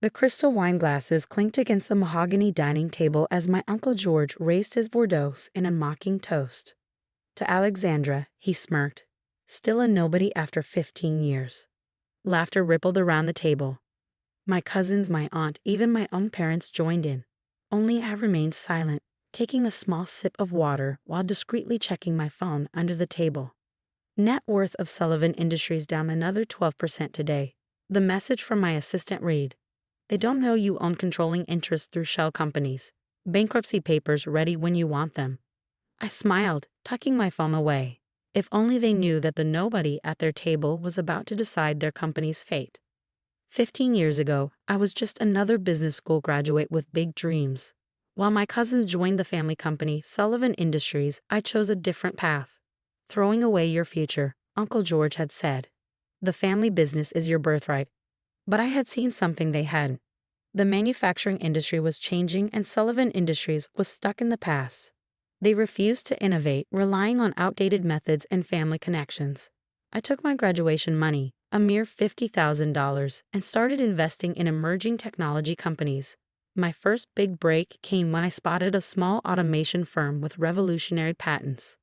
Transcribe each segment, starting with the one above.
The crystal wine glasses clinked against the mahogany dining table as my Uncle George raised his Bordeaux in a mocking toast. To Alexandra, he smirked. Still a nobody after 15 years. Laughter rippled around the table. My cousins, my aunt, even my own parents joined in. Only I remained silent, taking a small sip of water while discreetly checking my phone under the table. Net worth of Sullivan Industries down another 12% today. The message from my assistant read, "They don't know you own controlling interest through shell companies. Bankruptcy papers ready when you want them." I smiled, tucking my phone away. If only they knew that the nobody at their table was about to decide their company's fate. 15 years ago, I was just another business school graduate with big dreams. While my cousins joined the family company, Sullivan Industries, I chose a different path. "Throwing away your future," Uncle George had said. "The family business is your birthright." But I had seen something they hadn't. The manufacturing industry was changing and Sullivan Industries was stuck in the past. They refused to innovate, relying on outdated methods and family connections. I took my graduation money, a mere $50,000, and started investing in emerging technology companies. My first big break came when I spotted a small automation firm with revolutionary patents.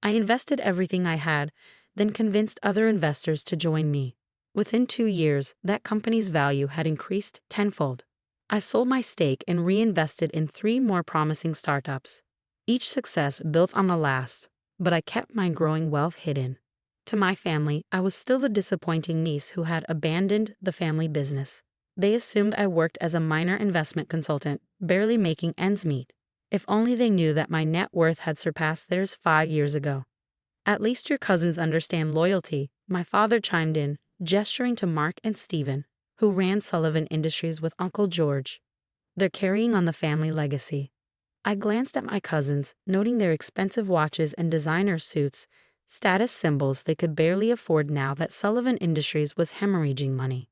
I invested everything I had, then convinced other investors to join me. Within 2 years, that company's value had increased tenfold. I sold my stake and reinvested in 3 more promising startups. Each success built on the last, but I kept my growing wealth hidden. To my family, I was still the disappointing niece who had abandoned the family business. They assumed I worked as a minor investment consultant, barely making ends meet. If only they knew that my net worth had surpassed theirs 5 years ago. "At least your cousins understand loyalty," my father chimed in, gesturing to Mark and Stephen, who ran Sullivan Industries with Uncle George. "They're carrying on the family legacy." I glanced at my cousins, noting their expensive watches and designer suits, status symbols they could barely afford now that Sullivan Industries was hemorrhaging money.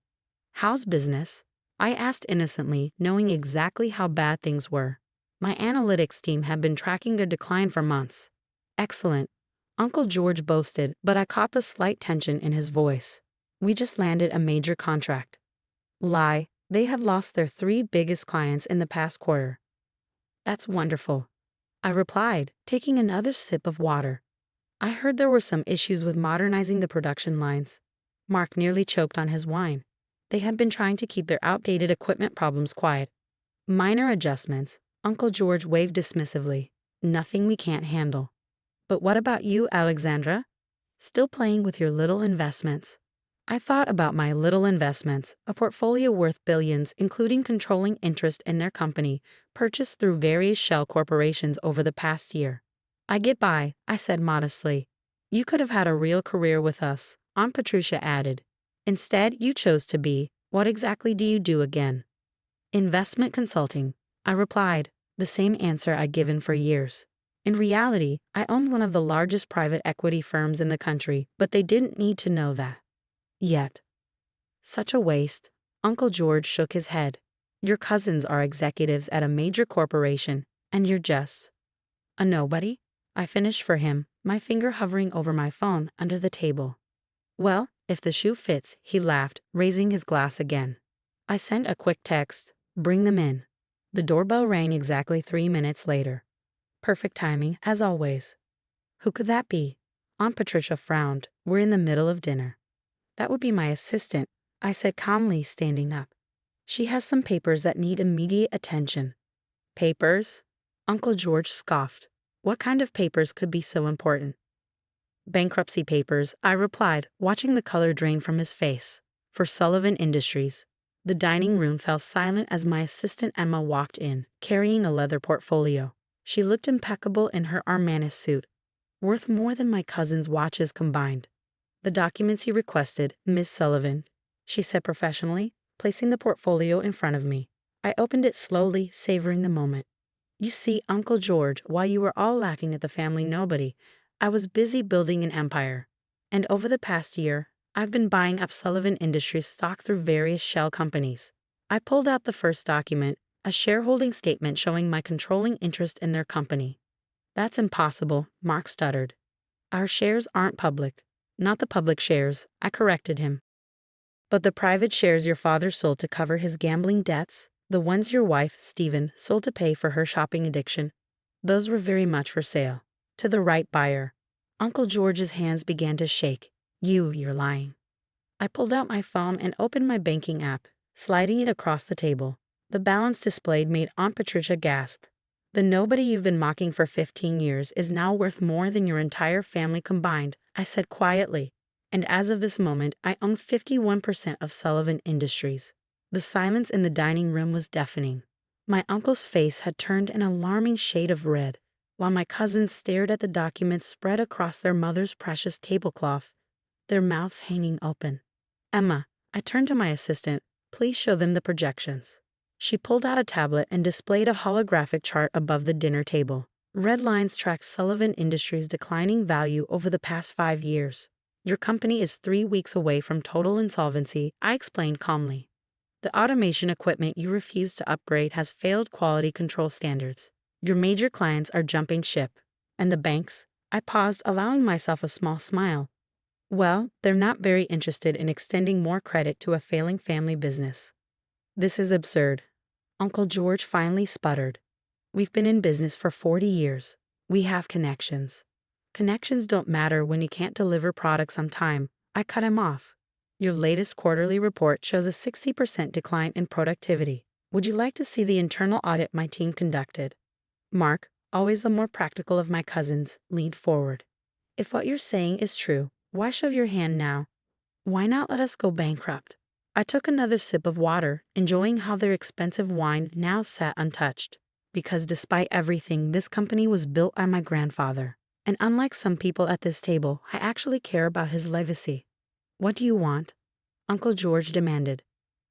"How's business?" I asked innocently, knowing exactly how bad things were. My analytics team had been tracking their decline for months. "Excellent," Uncle George boasted, but I caught the slight tension in his voice. "We just landed a major contract." Lie, they had lost their 3 biggest clients in the past quarter. "That's wonderful," I replied, taking another sip of water. "I heard there were some issues with modernizing the production lines." Mark nearly choked on his wine. They had been trying to keep their outdated equipment problems quiet. "Minor adjustments," Uncle George waved dismissively. "Nothing we can't handle." "But what about you, Alexandra? Still playing with your little investments?" I thought about my little investments, a portfolio worth billions, including controlling interest in their company, purchased through various shell corporations over the past year. "I get by," I said modestly. "You could have had a real career with us," Aunt Patricia added. "Instead, you chose to be, what exactly do you do again?" "Investment consulting," I replied, the same answer I'd given for years. In reality, I owned one of the largest private equity firms in the country, but they didn't need to know that. Yet. "Such a waste," Uncle George shook his head. "Your cousins are executives at a major corporation, and you're just a nobody?" I finished for him, my finger hovering over my phone under the table. "Well, if the shoe fits," he laughed, raising his glass again. I sent a quick text, "Bring them in." The doorbell rang exactly 3 minutes later. Perfect timing, as always. "Who could that be?" Aunt Patricia frowned. "We're in the middle of dinner." "That would be my assistant," I said calmly, standing up. "She has some papers that need immediate attention." "Papers?" Uncle George scoffed. "What kind of papers could be so important?" "Bankruptcy papers," I replied, watching the color drain from his face. "For Sullivan Industries." The dining room fell silent as my assistant Emma walked in, carrying a leather portfolio. She looked impeccable in her Armani suit, worth more than my cousin's watches combined. "The documents you requested, Miss Sullivan," she said professionally, placing the portfolio in front of me. I opened it slowly, savoring the moment. "You see, Uncle George, while you were all laughing at the family nobody, I was busy building an empire. And over the past year, I've been buying up Sullivan Industries stock through various shell companies." I pulled out the first document, a shareholding statement showing my controlling interest in their company. "That's impossible," Mark stuttered. "Our shares aren't public." "Not the public shares," I corrected him. But the private shares your father sold to cover his gambling debts, the ones your wife, Stephen, sold to pay for her shopping addiction, those were very much for sale. To the right buyer. Uncle George's hands began to shake. You're lying. I pulled out my phone and opened my banking app, sliding it across the table. The balance displayed made Aunt Patricia gasp. The nobody you've been mocking for 15 years is now worth more than your entire family combined, I said quietly. And as of this moment, I own 51% of Sullivan Industries. The silence in the dining room was deafening. My uncle's face had turned an alarming shade of red, while my cousins stared at the documents spread across their mother's precious tablecloth, their mouths hanging open. Emma, I turned to my assistant, please show them the projections. She pulled out a tablet and displayed a holographic chart above the dinner table. Red lines tracked Sullivan Industries' declining value over the past 5 years. Your company is 3 weeks away from total insolvency, I explained calmly. The automation equipment you refuse to upgrade has failed quality control standards. Your major clients are jumping ship. And the banks? I paused, allowing myself a small smile. Well, they're not very interested in extending more credit to a failing family business. This is absurd. Uncle George finally sputtered. We've been in business for 40 years. We have connections. Connections don't matter when you can't deliver products on time. I cut him off. Your latest quarterly report shows a 60% decline in productivity. Would you like to see the internal audit my team conducted? Mark, always the more practical of my cousins, leaned forward. If what you're saying is true, why shove your hand now? Why not let us go bankrupt? I took another sip of water, enjoying how their expensive wine now sat untouched. Because despite everything, this company was built by my grandfather. And unlike some people at this table, I actually care about his legacy. What do you want? Uncle George demanded.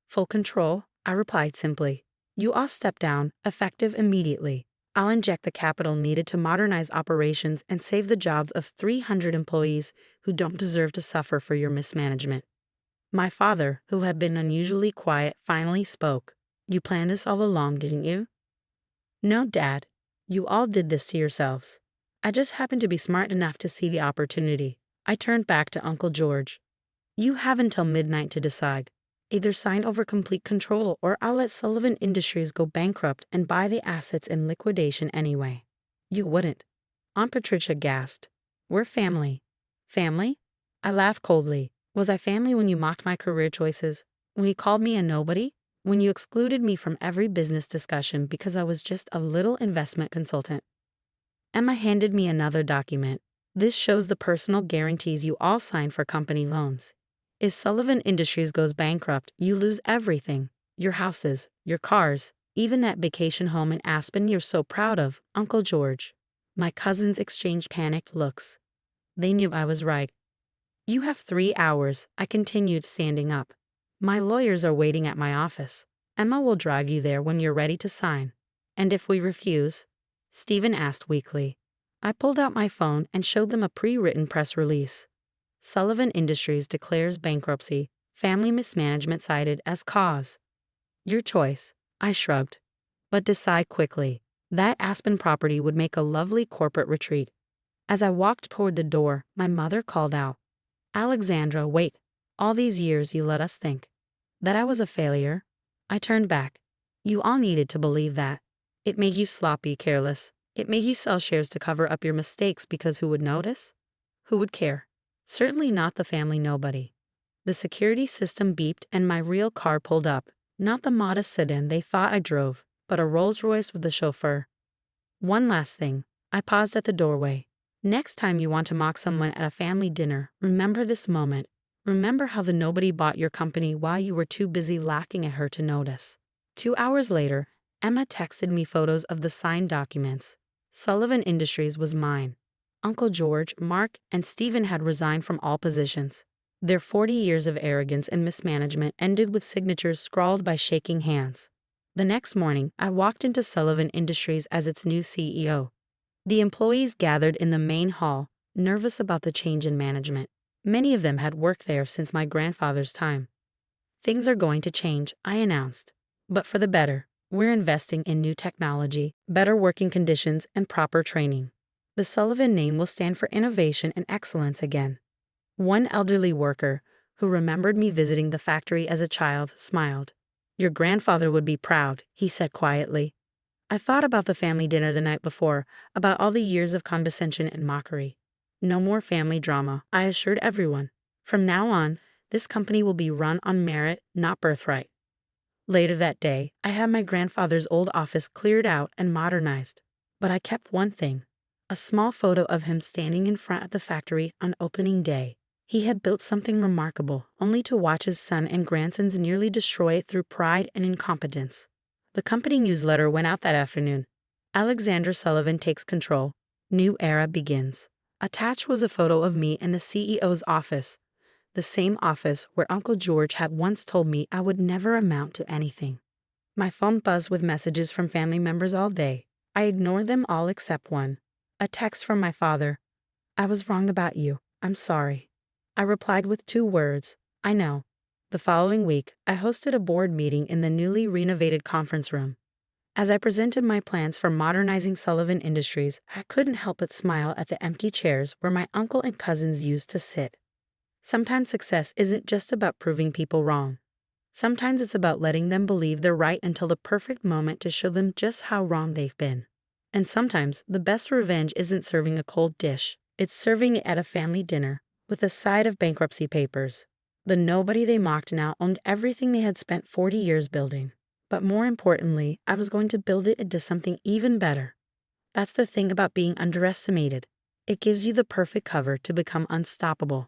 Full control, I replied simply. You all step down, effective immediately. I'll inject the capital needed to modernize operations and save the jobs of 300 employees who don't deserve to suffer for your mismanagement. My father, who had been unusually quiet, finally spoke. You planned this all along, didn't you? No, Dad. You all did this to yourselves. I just happened to be smart enough to see the opportunity. I turned back to Uncle George. You have until midnight to decide. Either sign over complete control or I'll let Sullivan Industries go bankrupt and buy the assets in liquidation anyway. You wouldn't. Aunt Patricia gasped. We're family. Family? I laughed coldly. Was I family when you mocked my career choices? When you called me a nobody? When you excluded me from every business discussion because I was just a little investment consultant? Emma handed me another document. This shows the personal guarantees you all signed for company loans. If Sullivan Industries goes bankrupt, you lose everything. Your houses, your cars, even that vacation home in Aspen you're so proud of, Uncle George. My cousins exchanged panicked looks. They knew I was right. You have 3 hours, I continued, standing up. My lawyers are waiting at my office. Emma will drive you there when you're ready to sign. And if we refuse? Stephen asked weakly. I pulled out my phone and showed them a pre-written press release. Sullivan Industries declares bankruptcy, family mismanagement cited as cause. Your choice, I shrugged. But decide quickly. That Aspen property would make a lovely corporate retreat. As I walked toward the door, my mother called out. Alexandra, wait. All these years you let us think that I was a failure. I turned back. You all needed to believe that. It made you sloppy, careless. It made you sell shares to cover up your mistakes because who would notice? Who would care? Certainly not the family nobody. The security system beeped and my real car pulled up. Not the modest sedan they thought I drove, but a Rolls-Royce with a chauffeur. One last thing. I paused at the doorway. Next time you want to mock someone at a family dinner, remember this moment. Remember how the nobody bought your company while you were too busy laughing at her to notice. 2 hours later, Emma texted me photos of the signed documents. Sullivan Industries was mine. Uncle George, Mark, and Stephen had resigned from all positions. Their 40 years of arrogance and mismanagement ended with signatures scrawled by shaking hands. The next morning, I walked into Sullivan Industries as its new CEO. The employees gathered in the main hall, nervous about the change in management. Many of them had worked there since my grandfather's time. Things are going to change, I announced. But for the better. We're investing in new technology, better working conditions, and proper training. The Sullivan name will stand for innovation and excellence again. One elderly worker, who remembered me visiting the factory as a child, smiled. "Your grandfather would be proud," he said quietly. I thought about the family dinner the night before, about all the years of condescension and mockery. No more family drama, I assured everyone. From now on, this company will be run on merit, not birthright. Later that day, I had my grandfather's old office cleared out and modernized. But I kept one thing: a small photo of him standing in front of the factory on opening day. He had built something remarkable, only to watch his son and grandsons nearly destroy it through pride and incompetence. The company newsletter went out that afternoon. Alexandra Sullivan takes control. New era begins. Attached was a photo of me in the CEO's office, the same office where Uncle George had once told me I would never amount to anything. My phone buzzed with messages from family members all day. I ignored them all except one. A text from my father. "I was wrong about you. I'm sorry." I replied with 2 words: "I know." The following week, I hosted a board meeting in the newly renovated conference room. As I presented my plans for modernizing Sullivan Industries, I couldn't help but smile at the empty chairs where my uncle and cousins used to sit. Sometimes success isn't just about proving people wrong. Sometimes it's about letting them believe they're right until the perfect moment to show them just how wrong they've been. And sometimes the best revenge isn't serving a cold dish. It's serving it at a family dinner, with a side of bankruptcy papers. The nobody they mocked now owned everything they had spent 40 years building. But more importantly, I was going to build it into something even better. That's the thing about being underestimated. It gives you the perfect cover to become unstoppable.